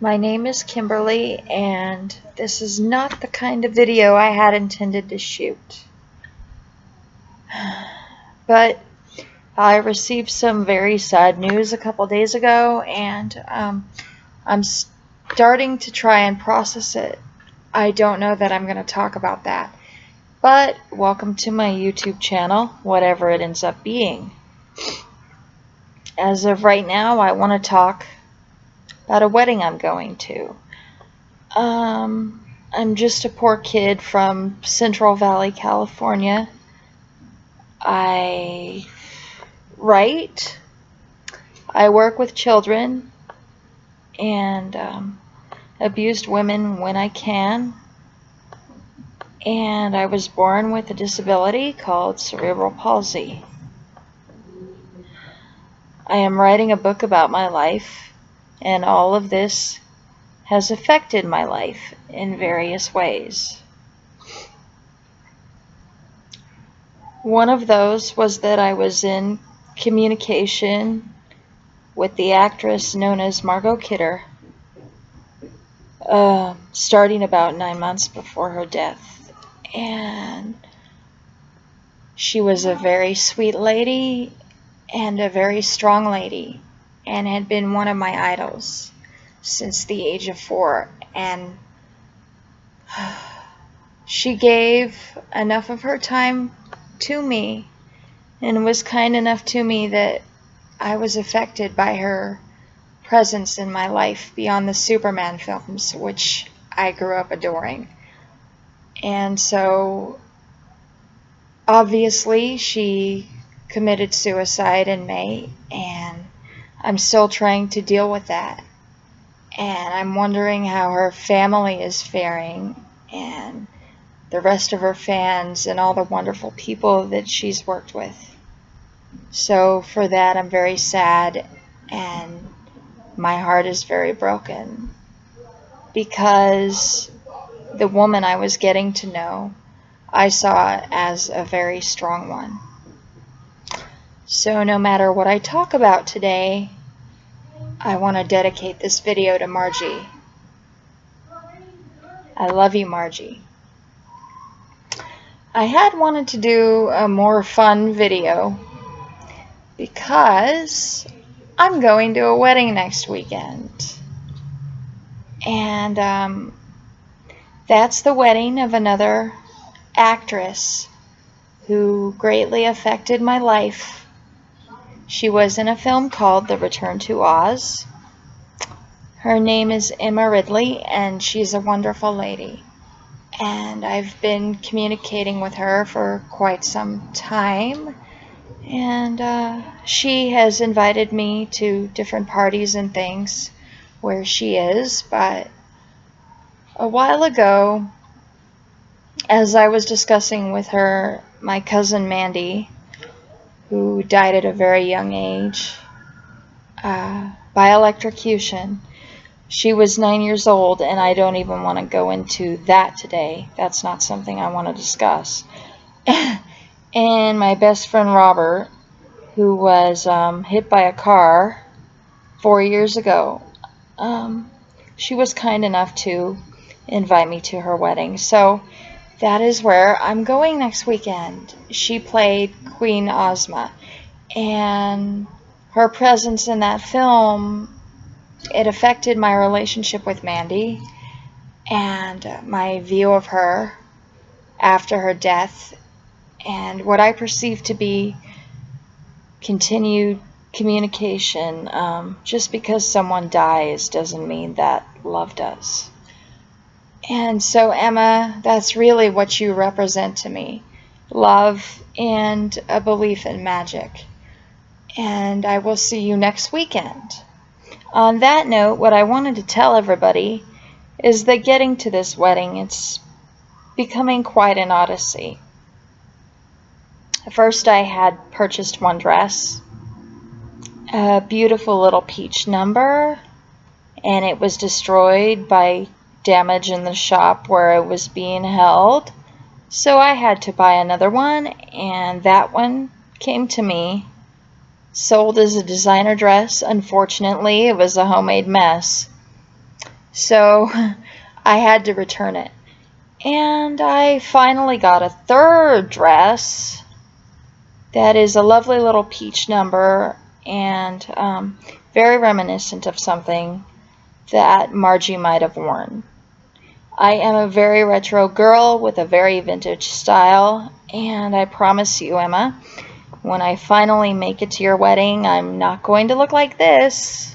My name is Kimberly, and this is not the kind of video I had intended to shoot. But I received some very sad news a couple days ago, and I'm starting to try and process it. I don't know that I'm going to talk about that. But welcome to my YouTube channel, whatever it ends up being. As of right now, I want to talk about a wedding I'm going to. I'm just a poor kid from Central Valley, California. I write, I work with children, and abused women when I can. And I was born with a disability called cerebral palsy. I am writing a book about my life, and all of this has affected my life in various ways. One of those was that I was in communication with the actress known as Margot Kidder, starting about 9 months before her death. And she was a very sweet lady and a very strong lady, and had been one of my idols since the age of 4. And she gave enough of her time to me and was kind enough to me that I was affected by her presence in my life beyond the Superman films, which I grew up adoring. And so obviously she committed suicide in May, and I'm still trying to deal with that. And I'm wondering how her family is faring, and the rest of her fans, and all the wonderful people that she's worked with. So for that, I'm very sad, and my heart is very broken, because the woman I was getting to know, I saw as a very strong one. So no matter what I talk about today, I want to dedicate this video to Margie. I love you, Margie. I had wanted to do a more fun video because I'm going to a wedding next weekend. And that's the wedding of another actress who greatly affected my life. She was in a film called The Return to Oz. Her name is Emma Ridley, and she's a wonderful lady. And I've been communicating with her for quite some time. And she has invited me to different parties and things where she is. But a while ago, as I was discussing with her, my cousin Mandy, who died at a very young age by electrocution. She was 9 years old, and I don't even want to go into that today. That's not something I want to discuss. And my best friend Robert, who was hit by a car 4 years ago, she was kind enough to invite me to her wedding. So that is where I'm going next weekend. She played Queen Ozma, and her presence in that film, it affected my relationship with Mandy and my view of her after her death, and what I perceive to be continued communication. Just because someone dies doesn't mean that love does. And so, Emma, that's really what you represent to me. Love and a belief in magic. And I will see you next weekend. On that note, what I wanted to tell everybody is that getting to this wedding, it's becoming quite an odyssey. First, I had purchased one dress, a beautiful little peach number, and it was destroyed by damage in the shop where it was being held. So I had to buy another one, and that one came to me sold as a designer dress. Unfortunately, it was a homemade mess. So I had to return it. And I finally got a third dress that is a lovely little peach number and very reminiscent of something that Margie might have worn. I am a very retro girl with a very vintage style, and I promise you, Emma, when I finally make it to your wedding, I'm not going to look like this.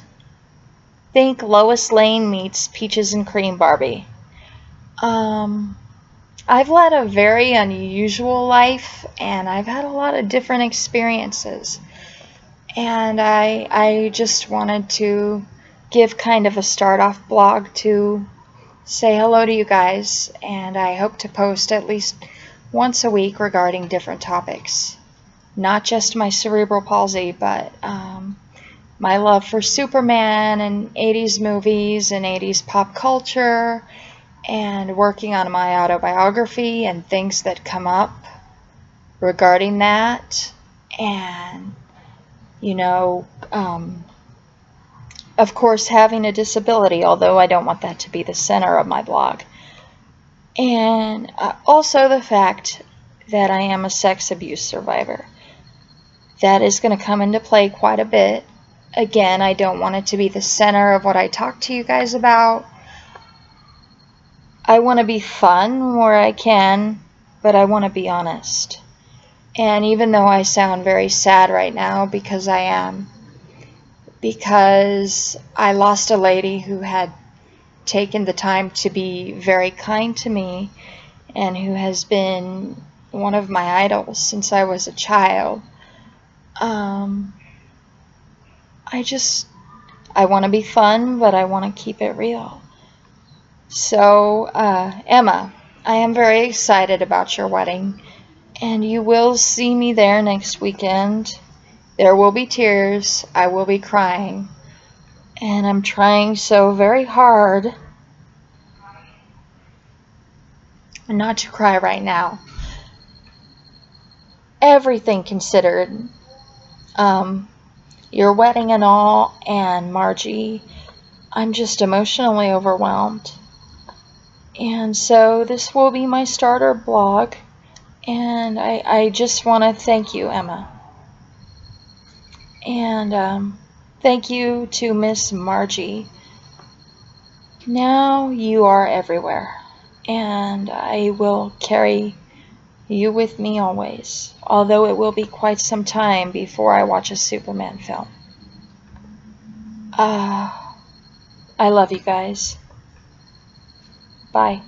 Think Lois Lane meets Peaches and Cream Barbie. I've led a very unusual life, and I've had a lot of different experiences. And I just wanted to give kind of a start-off blog to say hello to you guys, and I hope to post at least once a week regarding different topics. Not just my cerebral palsy, but my love for Superman and 80s movies and 80s pop culture, and working on my autobiography and things that come up regarding that, and of course having a disability, although I don't want that to be the center of my blog. And also the fact that I am a sex abuse survivor. That is going to come into play quite a bit. Again, I don't want it to be the center of what I talk to you guys about. I want to be fun where I can, but I want to be honest. And even though I sound very sad right now, because I am, because I lost a lady who had taken the time to be very kind to me and who has been one of my idols since I was a child. I want to be fun, but I want to keep it real. So, Emma, I am very excited about your wedding, and you will see me there next weekend. There will be tears. I will be crying, and I'm trying so very hard not to cry right now. Everything considered, your wedding and all, and Margie, I'm just emotionally overwhelmed. And so this will be my starter blog, and I just want to thank you, Emma. And thank you to Miss Margie. Now you are everywhere, and I will carry you with me always, although it will be quite some time before I watch a Superman film. I love you guys. Bye.